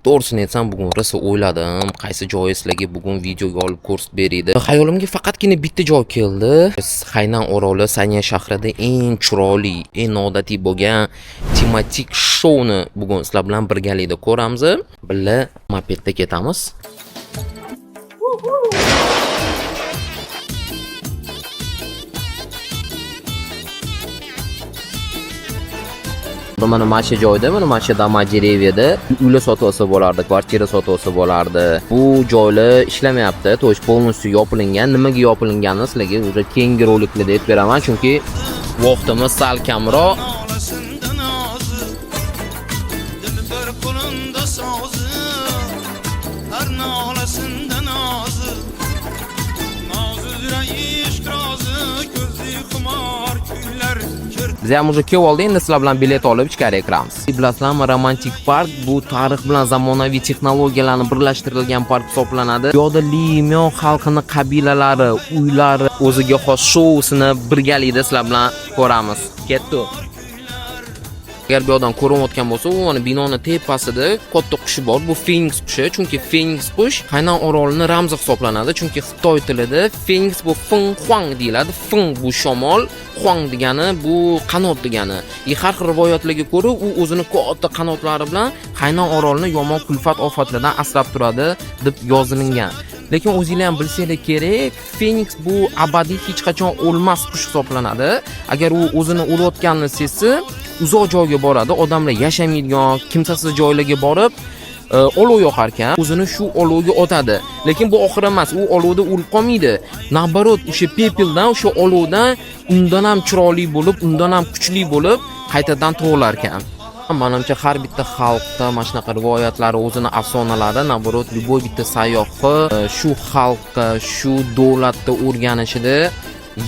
to'g'risini aytsam, bugun rosa o'yladim, qaysi joy sizlarga bugun videoga olib ko'rsatib beraydi. Hayolimga faqatgina bitta joy keldi. Haynan oroli Sanya shahrida eng chiroyli, eng noodatiy bo'lgan tematik shоуni bugun sizlar bilan birgalikda ko'ramiz. Billa mopedda ketamiz. Mana mana joyda, mana shu Damajereviyada uylar sotib olsa bo'lardi, kvartira sotib olsa bo'lardi. Bu joylar ishlamayapti, to'sh polностью yopilingan. Nimaga yopilganini sizlarga o'sha keyingi roliklarda aytib beraman, chunki vaqtimiz sal kamroq. Biz ham уже kelib oldik, endi sizlar bilan bilet olib ichkariga kiramiz. Bilasizlarmi, romantik park bu tarix bilan zamonaviy texnologiyalarni birlashtirilgan park hisoblanadi. Bu yerda Limyon xalqining qabilalari, uylari, o'ziga xos shousini birgalikda sizlar bilan ko'ramiz. Ketdi. Agar bu yerdan ko'rinayotgan bo'lsa, u mana binoning tepasida katta qushi bor. Bu Phoenix qushi, chunki Phoenix qush Haynan orolining ramzi hisoblanadi. Chunki Xitoy tilida Phoenix bu Feng Huang deyiladi. Feng bu shamol, Huang degani bu qanot degani. Har xil rivoyatlarga ko'ra, u o'zining katta qanotlari bilan Haynan orolini yomon kulfat ofatlardan asrab turadi deb yozilgan. Lekin o'zingizlar ham bilsanglar kerak, Phoenix bu abadiy hech qachon o'lmas qush hisoblanadi. Agar u o'zini o'layotganini sezsa, uzoq joyga boradi, odamlar yashamaydigan, kimsasiz joylarga borib, olov yoqar ekan, o'zini shu olovga otadi. Lekin bu oxir emas, u olovda o'lib qolmaydi. Nabarot, o'sha pepeldan, o'sha olovdan undan ham chiroyli bo'lib, undan ham kuchli bo'lib, qaytadan tug'ilar ekan. Menimcha har bitta xalqda mana shunaqa rivoyatlari, o'zini afsonalari, nabarot, любой bitta sayyohni shu xalqqa, shu davlatda o'rganishida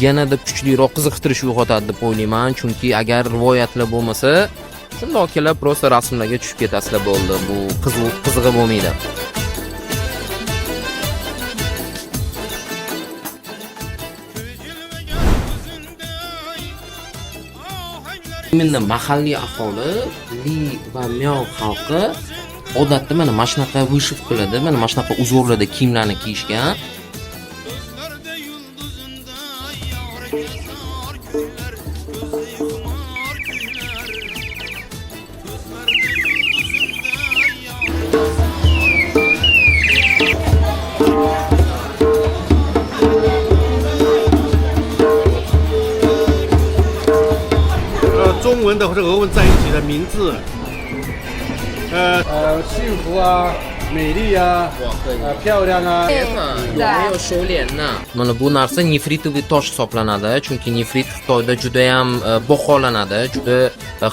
yanada kuchliroq qiziqtirish uyg'otadi deb o'ylayman. Chunki agar rivoyatlar bo'lmasa, shundoq kelib prosta rasmlarga tushib ketasizlar bo'ldi. Bu qizig'i bo'lmaydi. Endi mahalliy aholi, Li va Myon xalqi odatda mana shunaqa vышивкаларда, mana shunaqa uzorlarda kiyimlarni kiyishgan.中文的或者俄文在一起的名字，幸福啊，美丽啊，漂亮啊。有收敛呢。Mana bu narsa nefritoviy tosh hisoblanadi, chunki nefrit Xitoyda juda ham baholanadi. Juda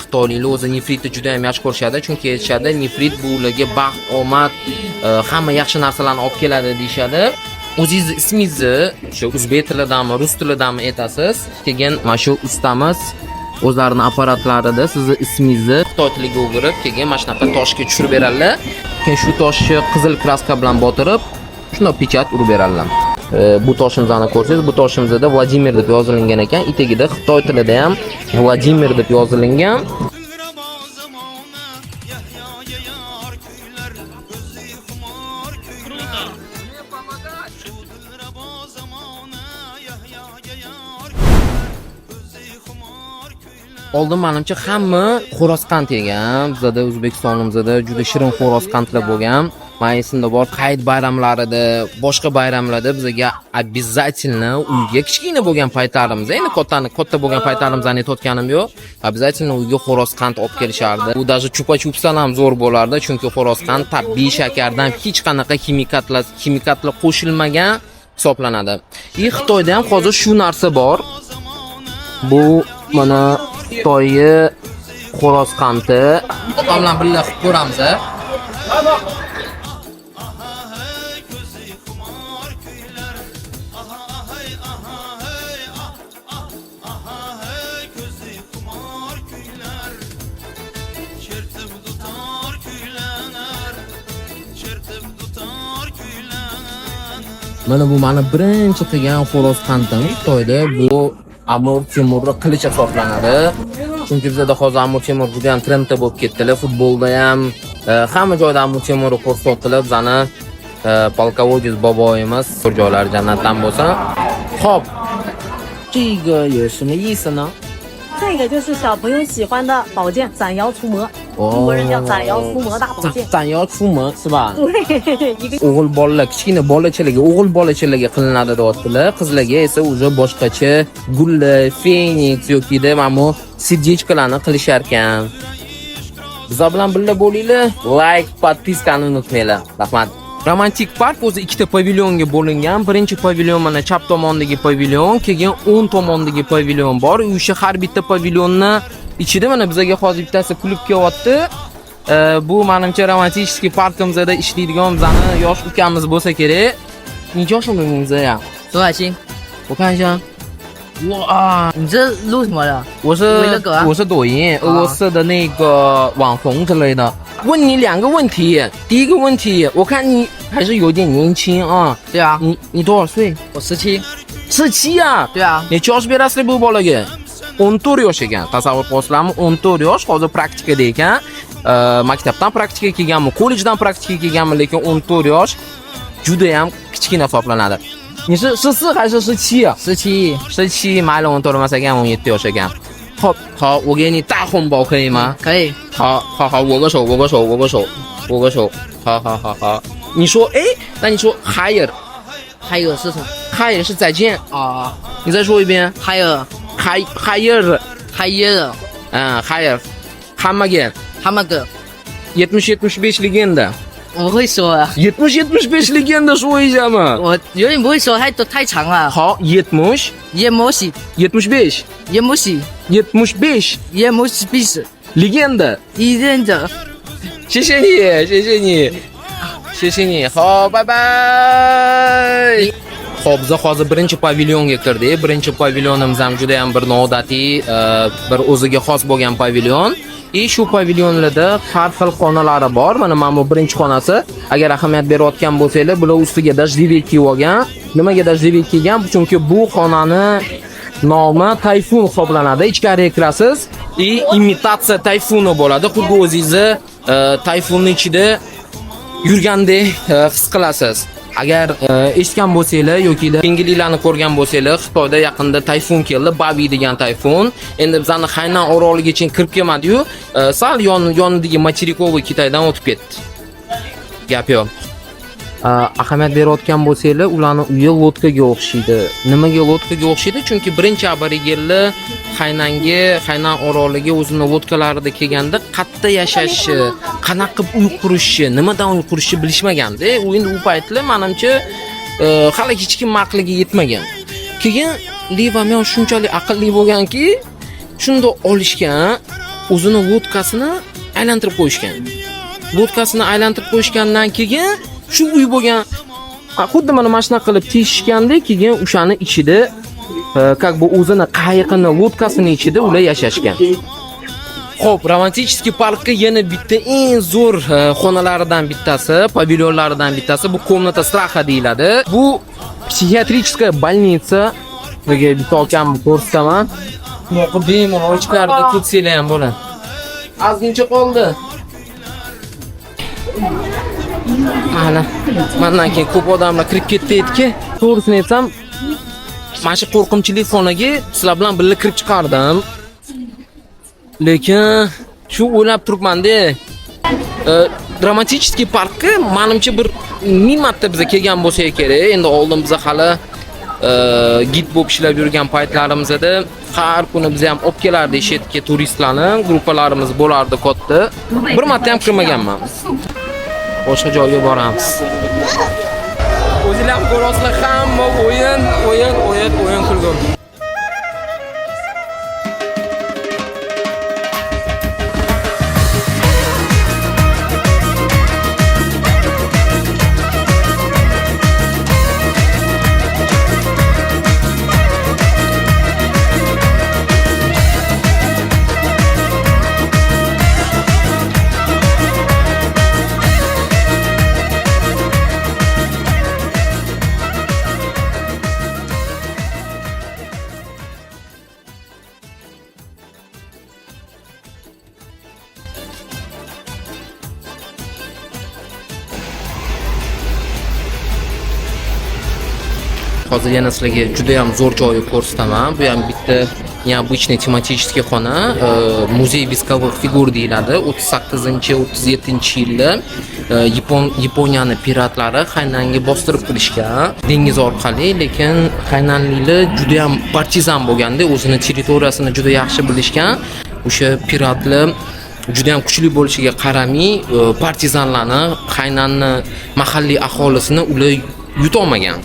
xitoyliklar o'zi nefritni juda ham yaxshi ko'rishadi, chunki aytishadi, nefrit bu ularga baxt, omad, hamma yaxshi narsalarni olib keladi deyshadi. O'zingiz ismingizni shu o'zbek tilidanmi, rus tilidanmi aytasiz. Keyin mana shu ustamiz o'zlarining apparatlarida sizni ismingizni xitoy tiliga o'girib, keyin mana shunaqa toshga tushirib beradilar. Keyin shu toshni qizil kraska bilan botirib, shunday pechat urib beradilar. Bu toshimizni ko'rsangiz, bu toshimizda Vladimir deb yozilgan ekan. Etagida xitoy tilida ham Vladimir deb yozilgan. Oldin menimcha hamma xo'roz qand yegan. Bizda O'zbekistonimizda juda shirin xo'roz qandlar bo'lgan. Men esimda bor, Hayit bayramlarida, boshqa bayramlarda bizga обязательно uyga kichkina bo'lgan paytlarimizda, endi katta bo'lgan paytlarimizda aytayotganim yo'q. Обязательно uyga xo'roz qand olib kelishardi. Bu даже chupa-chupsdan ham zo'r bo'lardi, chunki xo'roz qand tabiiy shakardan hech qanaqa kimikatlar qo'shilmagan hisoblanadi. Xitoyda ham hozir shu narsa bor. Bu mana Xitoyga xo'roz qandi. Otam bilan birga qilib ko'ramiz. Mana bu meni birinchi qilgan xo'roz qandim Xitoyda. Bu Amir Temurning qilichi hisoblanadi. Chunki bizda hozir Amir Temur juda ham trendda bo'lib ketdilar. Futbolda ham, Hamma joydan bu temir ko'rsatilib, bizani polkovodiz boboyimiz bir joylari jannatdan bo'lsin. Xo'p. 这个有什么意思呢？这个就是小朋友喜欢的宝剑斩妖除魔，中国人叫斩妖除魔大宝剑。斩妖除魔是吧？对，一个 O'g'il bolalar kichkina bolachiligi, o'g'il bolachiligi qilinadi deyaptilar. Qizlarga esa уже boshqacha gulli, feniks yoki de mana bu serdichkalarni qilishar ekan. Bizlar bilan birga bo'linglar. Like, podpiskani unutmanglar. Rahmat. Romantik park o'zi ikkita pavilyonga bo'lingan. Birinchi pavilyon mana chap tomondagi pavilyon, keyin o'ng tomondagi pavilyon bor. O'sha har bitta pavilyonni ichida mana bizga hozir bittasi kulib kelyapti. Bu menimcha romantik parkimizda ishlaydigan bizani yosh ukamiz bo'lsa kerak. 你叫什么名字呀？左海清，我看一下。哇，你这录什么的？我是微乐哥啊我是抖音俄罗斯的那个网红之类的。问你两个问题，第一个问题，我看你还是有点年轻啊。对啊，你多少岁我17。 ？17 ya. 对啊， Necha yosh berasizlar bu bolaga? 14 yosh ekan. Tasavvur qilasizlarmi? 14 yosh, hozir praktikada ekan. Maktabdan praktikaga kelganmi, kollejdan praktikaga kelganmi, lekin 14 yosh juda ham kichkina hisoblanadi. 你是14还是17啊17。 17买了14emas ekan, 17 yosh ekan. Hop, 好，我给你大红包可以吗？可以。好，好，好，握个手，握个手，握个手，握个手。好好好好。你说，哎，那你说 higher 还有是什么 higher 是再见，啊？你再说一遍。还有 higher 还有的 higher hammaga 他们个 70-75 legenda 我会说啊， 70-75 legenda 说一下嘛。我有点不会说，太长了。好，70也没戏， 75也没戏， 75也没戏，必须 legenda。一认着。谢谢你，谢谢你，谢谢你。好，拜拜。Xo'p, biz hozir birinchi pavilyonga kirdik. Birinchi pavilyonimiz ham juda ham bir noodatiy, bir o'ziga xos bo'lgan pavilyon. Shu pavilyonlarda har xil xonalari bor. Mana bu birinchi xonasi. Agar ahamiyat berayotgan bo'lsanglar, bular ustiga dajdivet kiyib olgan. Nimaga dajdivet kiygan? Chunki bu xonani nomi Tayfun hisoblanadi. Ichkariga kirasiz, imitatsiya Tayfuni bo'ladi. Xuddi o'zingizni Tayfunning ichida yurgandek his qilasiz. Agar eshitgan bo'lsanglar yoki pingililarni ko'rgan bo'lsanglar, Xitoyda yaqinda tayfun keldi, Babi degan tayfun. Endi bizani Haynan oroligacha kirib kelmadi-yu, sal yonidagi materikovый Xitoydan o'tib ketdi. Gap yo'q. Ahamiyat berayotgan bo'lsanglar, ularning uyi lodkaga o'xshaydi. Nimaga lodkaga o'xshaydi? Chunki birinchi aborigenlar Haynan oroliga o'zining lodkalarida kelganda qayerda yashashi, qanaqa qilib uy qurishi, nimadan uy qurishi bilishmaganda. Endi u paytlar menimcha hali hech kim aqliga yetmagan. Keyin Livamen shunchalik aqlli bo'lganki, shunda olishgan, o'zining lodkasini aylantirib qo'yishgan. Lodkasini aylantirib qo'yishgandan keyin shu uy bo'lgan, xuddi mana shunaqa qilib teshishganda, keyin o'shani ichida как бы o'zini qayiqini, lodkasini ichida ular yashashgan. Xo'p, romantik parkka yana bitta eng zo'r xonalaridan bittasi, pavilyonlaridan bittasi bu komnata straha deyiladi. Bu psixiatrichеская больница. Bizga bitta okamni ko'rsataman. Yo'q, bemalol ichkarida ketsanglar ham bo'ladi. Ozgincha qoldi. Mana, mendan keyin ko'p odamlar kirib ketdi-ki, to'g'risini aytsam, mana shu qo'rqinchli xonaga sizlar bilan birga kirib chiqardim. Lekin shu o'ylab turibman-da. Romantik parkka menimcha bir 1000 marta biz kelgan bo'lsa kerak. Endi oldin biz hali gid bo'lib ishlab yurgan paytlarimizda har kuni biz ham olib kelardik chetga turistlarni, gruppalarimiz bo'lardi katta. Bir marta ham kirmaganman. Boshqa joyga boramiz. O'zinglar ham ko'rasizlar, hamma o'yin kulgun. Hozir yana sizlarga juda ham zo'r joyni ko'rsataman. Bu ham bitta необычный тематический xona, muzey viskovых figur deyiladi. 38-37-yilda Yaponiyani piratlari Haynanga bostirib kirishgan dengiz orqali, lekin haynanliklar juda ham partizan bo'lganda, o'zini territoriyasini juda yaxshi bilishgan. O'sha piratlar juda ham kuchli bo'lishiga qaramay, partizanlarni, Haynanni mahalliy aholisini ular yutolmagan.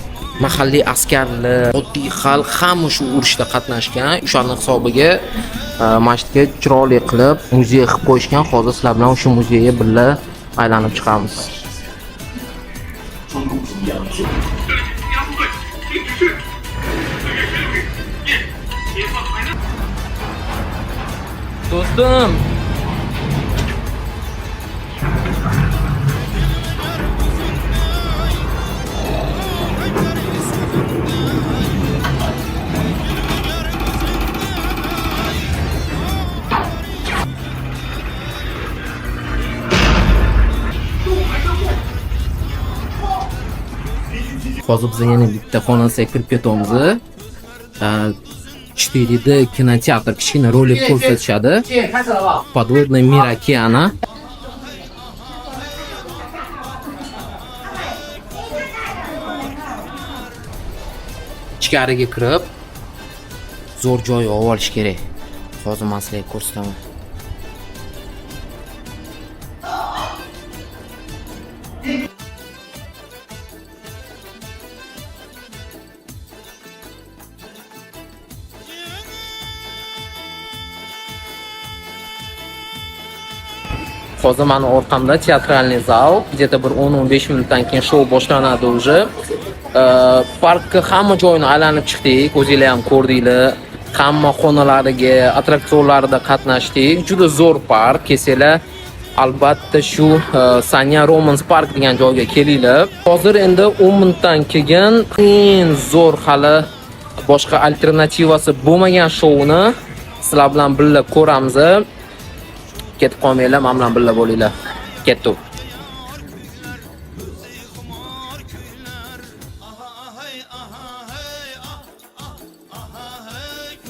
Mahalliy askarlar, oddiy xalq hamma shu urushda qatnashgan. O'shaning hisobiga masjidga chiroyli qilib muzey qilib qo'yishgan. Hozir sizlar bilan shu muzeyga birga aylanib chiqamiz. Do'stim, hozir biz yana bitta xonasiga kirib ketamiz. 4D kinoteatr, kichkina rolik ko'rsatishadi. Подводный мир океана. Ichkariga kirib zo'r joy olib olish kerak. Hozir men sizlarga ko'rsataman. Hozir meni orqamda teatralniy zal, где-то bir 10-15 minutdan keyin shou boshlanadi уже. Parkka hamma joyini aylanib chiqdik, o'zingizlar ham ko'rdinglar. Hamma xonalariga, attraksionlarida qatnashdik. Juda zo'r park. Kelsanglar, albatta shu Sanya Romans Park degan joyga kelinglar. Hozir endi 10 minutdan keyin eng zo'r hali boshqa alternativasi bo'lmagan shouni sizlar bilan birga ko'ramiz. Ketib qolmanglar, men bilan birga bo'linglar. Ketdik.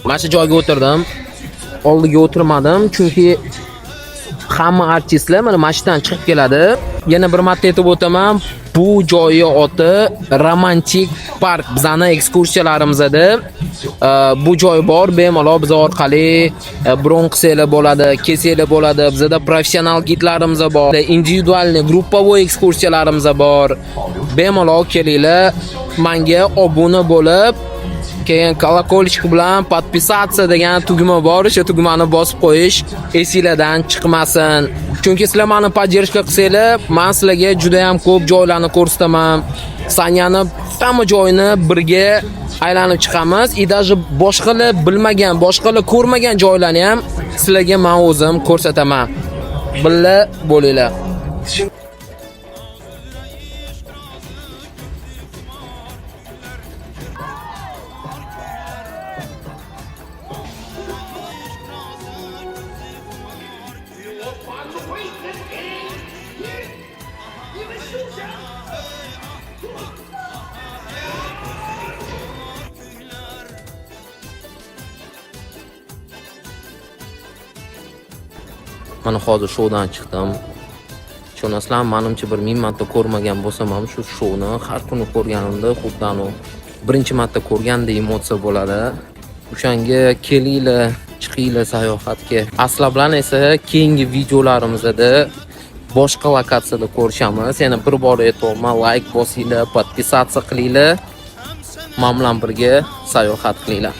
Mana shu joyga o'tirdim. Oldiga o'tirmadim, chunki hamma artistlar mana mashinadan chiqib keladi. Yana bir marta aytib o'taman, bu joyi oti Romantik Park. Bizning ekskursiyalarimizda bu joy bor, bemalol biz orqali bronxslar bo'ladi, keslar bo'ladi. Bizda professional gidlarimiz bor, individualniy gruppovoy ekskursiyalarimiz bor. Bemalol kelinglar, menga obuna bo'lib, keyin kolokolchik bilan podpisatsiya degan tugma bor, o'sha tugmani bosib qo'yish esingizdan chiqmasin. Chunki sizlar meni podдержка qilsanglar, men sizlarga juda ham ko'p joylarni ko'rsataman. Sanyani hamma joyini birga aylanib chiqamiz. И даже boshqalar bilmagan, boshqalar ko'rmagan joylarni ham sizlarga men o'zim ko'rsataman. Birga bo'linglar. Mana hozir shoudan chiqdim. Tushunasizlar, menimcha bir 1000 marta ko'rmagan bo'lsam ham shu shouni har kuni ko'rganimda xuddi birinchi marta ko'rgandek emotsiya bo'ladi. O'shanga kelinglar, chiqinglar sayohatga. Aslar bilan esa keyingi videolarimizda boshqa lokatsiyada ko'rishamiz. Yana bir bor aytaman, like bosinglar, podpisatsiya qilinglar. Men bilan birga sayohat qilinglar.